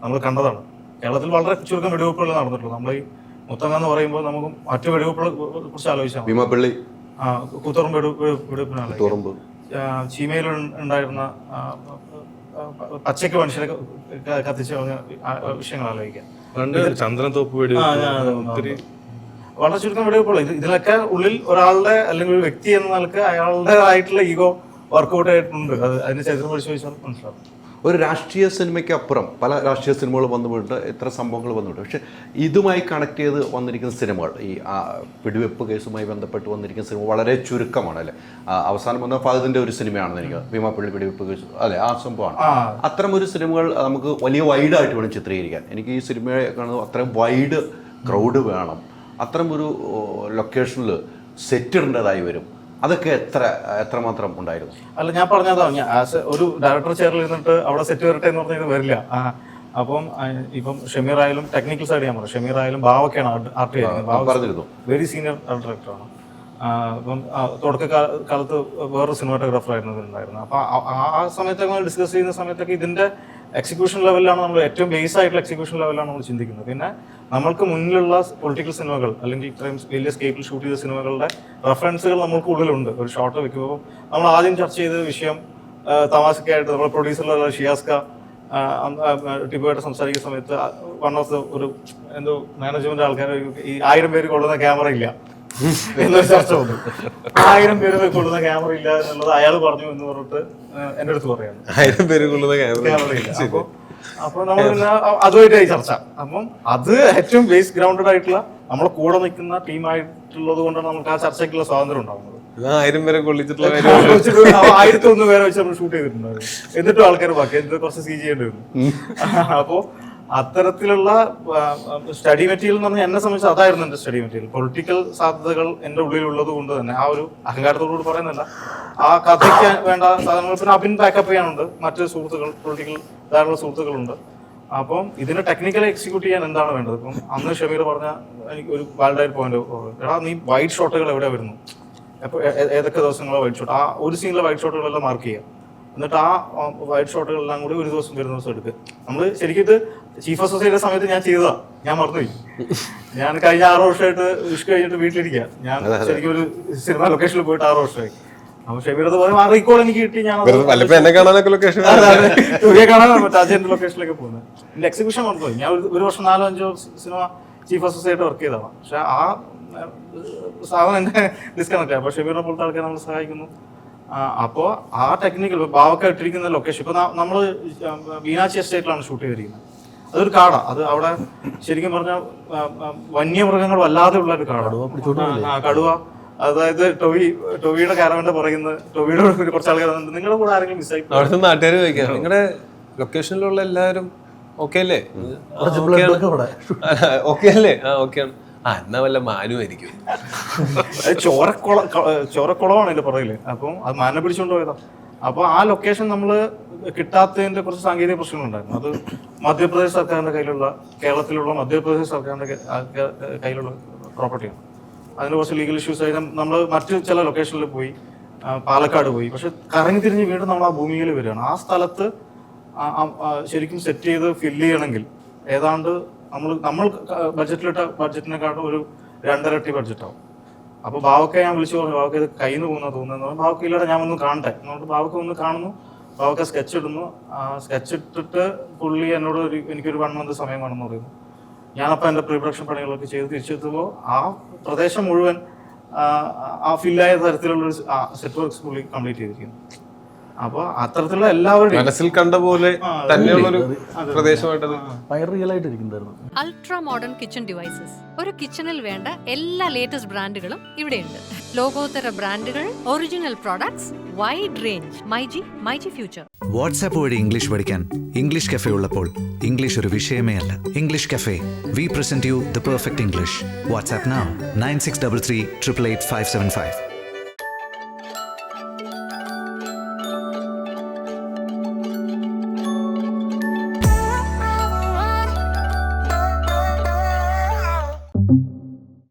നമ്മൾ കണ്ടതാണ്. കേരളത്തിൽ വളരെ ചുരുക്കം വെടിവെപ്പുകൾ നടന്നിട്ടുള്ളൂ. നമ്മൾ ഈ മുത്തങ്ങ എന്ന് പറയുമ്പോൾ നമുക്ക് മറ്റു വെടിവെപ്പുകളെ കുറിച്ച് ആലോചിച്ചാൽ ഭീമാപ്പള്ളി കൂത്തുറമ്പ് വെടിവെപ്പിനാണ്, ചീമയിൽ ഉണ്ടായിരുന്ന പച്ചയ്ക്ക് മനുഷ്യരെ കത്തിച്ച് പറഞ്ഞ വിഷയങ്ങൾ ആലോചിക്കാം. ചന്ദ്രൻതോപ്പ് വളരെ ചുരുക്കം വെടിവെപ്പുകൾ. ഇതിലൊക്കെ ഉള്ളിൽ ഒരാളുടെ അല്ലെങ്കിൽ ഒരു വ്യക്തി എന്ന നിലക്ക് അയാളുടേതായിട്ടുള്ള ഈഗോ വർക്കൗട്ട് ആയിട്ടുണ്ട്. അതിന്റെ ചരിത്രം പരിശോധിച്ചാൽ മനസ്സിലാവും. ഒരു രാഷ്ട്രീയ സിനിമയ്ക്ക് അപ്പുറം പല രാഷ്ട്രീയ സിനിമകൾ വന്നുപോയിട്ട് എത്ര സംഭവങ്ങൾ വന്നിട്ടുണ്ട്. പക്ഷേ ഇതുമായി കണക്ട് ചെയ്ത് വന്നിരിക്കുന്ന സിനിമകൾ, ഈ വെടിവെപ്പ് കേസുമായി ബന്ധപ്പെട്ട് വന്നിരിക്കുന്ന സിനിമ വളരെ ചുരുക്കമാണ് അല്ലേ. അവസാനം വന്ന ഫഹദിൻ്റെ ഒരു സിനിമയാണെന്ന് എനിക്ക്, ഭീമാപ്പള്ളി വെടിവെപ്പ് കേസ്, അല്ലേ, ആ സംഭവമാണ്. അത്തരം ഒരു സിനിമകൾ നമുക്ക് വലിയ വൈഡായിട്ട് വേണം ചിത്രീകരിക്കാൻ. എനിക്ക് ഈ സിനിമയെ കാണുന്നത് അത്രയും വൈഡ് ക്രൗഡ് വേണം, അത്തരം ഒരു ലൊക്കേഷനിൽ സെറ്റ് ഇടേണ്ടതായി വരും. അതൊക്കെ എത്രമാത്രം ഉണ്ടായിരുന്നു? അല്ല, ഞാൻ പറഞ്ഞതാണ്, ഒരു ഡയറക്ടർ ചെയറിൽ ഇരുന്നിട്ട് അവിടെ സെറ്റ് വരട്ടെ എന്ന് പറഞ്ഞാൽ വരില്ല. അപ്പം ഇപ്പം ഷമീർ ആയാലും ടെക്നിക്കൽ സൈഡ് ഞാൻ പറയാം, ഷമീർ ആയാലും ബാവൊക്കെയാണ് ആർട്ട് ചെയ്യുന്നത്, വെരി സീനിയർ ഡയറക്ടറാണ്. ഇപ്പം തുടക്കകാലത്ത് വേറൊരു സിനിമാറ്റോഗ്രാഫർ ആയിരുന്നു ഇതിലുണ്ടായിരുന്നത്. അപ്പോൾ ആ സമയത്തൊക്കെ ഡിസ്കസ് ചെയ്യുന്ന സമയത്തൊക്കെ ഇതിന്റെ എക്സിക്യൂഷൻ ലെവലിലാണ് നമ്മൾ, ഏറ്റവും ബേസ് ആയിട്ടുള്ള എക്സിക്യൂഷൻ ലെവലിലാണ് നമ്മൾ ചിന്തിക്കുന്നത്. പിന്നെ നമ്മൾക്ക് മുന്നിലുള്ള പൊളിറ്റിക്കൽ സിനിമകൾ അല്ലെങ്കിൽ ഇത്രയും വലിയ സ്കേപ്പിൽ ഷൂട്ട് ചെയ്ത സിനിമകളുടെ റെഫറൻസുകൾ നമ്മൾക്ക് ഉള്ളിലുണ്ട്. ഒരു ഷോട്ട് വെക്കുമ്പോൾ നമ്മൾ ആദ്യം ചർച്ച ചെയ്ത വിഷയം തമാശക്കായിട്ട് നമ്മുടെ പ്രൊഡ്യൂസറുള്ള ഷിയാസ്ക ടിപ്പുമായിട്ട് സംസാരിക്കുന്ന സമയത്ത് വൺ ഓഫ് ദ ഒരു എന്തോ മാനേജ്മെന്റ് ആൾക്കാർ ഈ 1000 പേര് കൊള്ളുന്ന ക്യാമറ ഇല്ല എന്നൊരു ചർച്ച വന്നു. 1000 പേര് കൊള്ളുന്ന ക്യാമറ ഇല്ല എന്നുള്ളത് അയാൾ പറഞ്ഞു എന്ന് പറഞ്ഞിട്ട് എന്റെ അടുത്ത് പറയാണ്, 1000 പേര് കൊള്ളുന്ന ക്യാമറ ഇല്ല. അപ്പൊ നമ്മൾ പിന്നെ അതുമായിട്ടായി ചർച്ച. അപ്പം അത് ഏറ്റവും ബേസ് ഗ്രൗണ്ടഡ് ആയിട്ടുള്ള നമ്മളെ കൂടെ നിൽക്കുന്ന ടീമായിട്ടുള്ളത് കൊണ്ടാണ് നമുക്ക് ആ ചർച്ചയ്ക്കുള്ള സ്വാതന്ത്ര്യം ഉണ്ടാകുന്നത്. 1000 പേരെ കൊള്ളിച്ചിട്ടുള്ള 1001 പേരെ വെച്ച് നമ്മൾ ഷൂട്ട് ചെയ്തിട്ടുണ്ടായിരുന്നു. എന്നിട്ടും ആൾക്കാർ ബാക്കി എന്നിട്ട് കുറച്ച് സി ചെയ്യേണ്ടി വന്നു. അപ്പോ അത്തരത്തിലുള്ള സ്റ്റഡി മെറ്റീരിയൽ എന്ന് പറഞ്ഞാൽ എന്നെ സംബന്ധിച്ച് അതായിരുന്നു എന്റെ സ്റ്റഡി മെറ്റീരിയൽ. പൊളിറ്റിക്കൽ സാധ്യതകൾ എന്റെ ഉള്ളിലുള്ളത് കൊണ്ട് തന്നെ, ആ ഒരു അഹങ്കാരത്തോടുകൂടി പറയുന്നില്ല, ആ കഥയ്ക്ക് വേണ്ട സാധനങ്ങൾ പിന്നെ അബിൻ ബാക്കപ്പ് ചെയ്യാനുണ്ട്, മറ്റ് സുഹൃത്തുക്കൾ പൊളിറ്റിക്കൽ ധാരാളം സുഹൃത്തുക്കളുണ്ട്. അപ്പം ഇതിനെ ടെക്നിക്കലി എക്സിക്യൂട്ട് ചെയ്യാൻ എന്താണ് വേണ്ടത്? ഇപ്പം അന്ന് ഷമീർ പറഞ്ഞ എനിക്ക് ഒരു വാലിഡായ പോയിന്റ്, എടാ നീ വൈറ്റ് ഷോട്ടുകൾ എവിടെ വരുന്നു, അപ്പോൾ ഏതൊക്കെ ദിവസങ്ങളോ വൈറ്റ് ഷോട്ട്, ആ ഒരു സീനിലെ വൈറ്റ് ഷോട്ടുകളെല്ലാം മാർക്ക് ചെയ്യുക. എന്നിട്ട് ആ വൈറ്റ് ഷോട്ടുകളെല്ലാം കൂടി ഒരു ദിവസം വരുന്ന ദിവസം എടുക്കുക. നമ്മൾ ശരിക്കും ഇത് ചീഫ് അസോസിയേറ്റ് സമയത്ത് ഞാൻ ചെയ്തതാ, ഞാൻ മറന്നുപോയി. ഞാൻ കഴിഞ്ഞ 6 വർഷമായിട്ട് വിഷ് കഴിഞ്ഞിട്ട് വീട്ടിലിരിക്കുക. ഞാൻ ശരിക്കും ഒരു സിനിമ ലൊക്കേഷനിൽ പോയിട്ട് 6 വർഷമായി. അപ്പൊ ഷബീറത് പറയും ആ റീകോൾ എനിക്ക് കിട്ടി, ഞാൻ കാണാൻ മറ്റേ അജയന്റെ ലൊക്കേഷനിലേക്ക് പോകുന്നത്. എന്റെ എക്സിബിഷൻ മറന്നുപോയി. ഞാൻ ഒരു വർഷം 4-5 സിനിമ ചീഫ് അസോസിയേറ്റ് വർക്ക് ചെയ്തതാണ്. പക്ഷെ ആ സാധനം എന്നെ ഡിസ്കണക്ട് ആയി. അപ്പൊ ഷബീറിനെ പോലത്തെ ആൾക്കാരെ നമ്മൾ സഹായിക്കുന്നു. അപ്പോൾ ആ ടെക്നിക്കൽ ബാവൊക്കെ ഇട്ടിരിക്കുന്ന ലൊക്കേഷൻ, ഇപ്പൊ നമ്മൾ മീനാക്ഷി എസ്റ്റേറ്റിലാണ് ഷൂട്ട് ചെയ്തിരിക്കുന്നത്. അതൊരു കാടാ, അത് അവിടെ ശരിക്കും പറഞ്ഞാൽ വന്യമൃഗങ്ങൾ വല്ലാതെ ഉള്ള ഒരു കാടാണ്. കടുവ, അതായത് ടൊവിയുടെ കാരവന്റെ പറയുന്നത്, ടൊവിയുടെ കുറച്ച് ആൾക്കാർ നിങ്ങളുടെ കൂടെ ആരെങ്കിലും മിസ്സായി അവിടുത്തെ നാട്ടുകാർ ചോദിക്കാം, നിങ്ങളുടെ ലൊക്കേഷനിലുള്ള എല്ലാവരും ഓക്കെ അല്ലേ? ഓക്കെ അല്ലേ? ആ ഓക്കെയാണ്. എന്നാ വല്ല മാനുമായിരിക്കും. ചോരക്കുളമാണ് അതിന്റെ പുറകില്. അപ്പം അത് മാനെ പിടിച്ചോണ്ട് പോയതാ. അപ്പൊ ആ ലൊക്കേഷൻ നമ്മള് കിട്ടാത്തതിന്റെ കുറച്ച് സാങ്കേതിക പ്രശ്നങ്ങളുണ്ടായിരുന്നു. അത് മധ്യപ്രദേശ് സർക്കാരിന്റെ കയ്യിലുള്ള, കേരളത്തിലുള്ള മധ്യപ്രദേശ് സർക്കാരിന്റെ കയ്യിലുള്ള പ്രോപ്പർട്ടിയാണ്. അതിന് കുറച്ച് ലീഗൽ ഇഷ്യൂസ് ആയി നമ്മൾ മറ്റു ചില ലൊക്കേഷനിൽ പോയി, പാലക്കാട് പോയി. പക്ഷെ കറങ്ങി തിരിഞ്ഞ് വീണ്ടും നമ്മൾ ആ ഭൂമിയിൽ വരികയാണ്. ആ സ്ഥലത്ത് ശരിക്കും സെറ്റ് ചെയ്ത് ഫില്ല് ചെയ്യണമെങ്കിൽ ഏതാണ്ട് നമ്മൾ ബഡ്ജറ്റിലിട്ട ബഡ്ജറ്റിനെക്കാട്ടും ഒരു 2.5 ഇരട്ടി ബഡ്ജറ്റാവും. അപ്പൊ ബാവക്കെ ഞാൻ വിളിച്ചു പറഞ്ഞു, ബാവക്ക് ഇത് കയ്യിൽ നിന്ന് പോകുന്ന തോന്നുന്നത്. ബാവക്ക് ഇല്ലാതെ ഞാൻ ഒന്ന് കാണട്ടെ എന്നിട്ട് ബാവക്ക് ഒന്ന് കാണുന്നു. ബാവക്കെ സ്കെച്ച് ഇടുന്നു. സ്കെച്ച് ഇട്ടിട്ട് പുള്ളി എന്നോട് എനിക്കൊരു 1 മന്ത് സമയം വേണമെന്ന് പറയുന്നു. ഞാനപ്പോൾ എൻ്റെ പ്രീ പ്രൊഡക്ഷൻ പണികളൊക്കെ ചെയ്ത് തിരിച്ചെത്തുമ്പോൾ ആ പ്രദേശം മുഴുവൻ ആ ഫില്ലായ തരത്തിലുള്ളൊരു സെറ്റ് വർക്ക്സ് പുള്ളി കംപ്ലീറ്റ് ചെയ്തിരിക്കുന്നു. അപ്പൊ അത്തരത്തിലുള്ള എല്ലാവരുടെയും മനസ്സിൽ കണ്ട പോലെ തന്നെയുള്ളൊരു പ്രദേശമായിട്ട് അൾട്രാ മോഡേൺ കിച്ചൺ ഡിവൈസസ്. ഒരു കിച്ചണിൽ വേണ്ട എല്ലാ ലേറ്റസ്റ്റ് ബ്രാൻഡുകളും ഇവിടെയുണ്ട്. ലോകോത്തര ബ്രാൻഡുകൾ, original products, wide range. MyG future. WhatsApp വഴി ഇംഗ്ലീഷ് പഠിക്കാൻ ഇംഗ്ലീഷ് കഫേ ഉള്ളപ്പോൾ ഇംഗ്ലീഷ് ഒരു വിഷയമേ അല്ല. English cafe, we present you the perfect English. WhatsApp now 9633 888 575.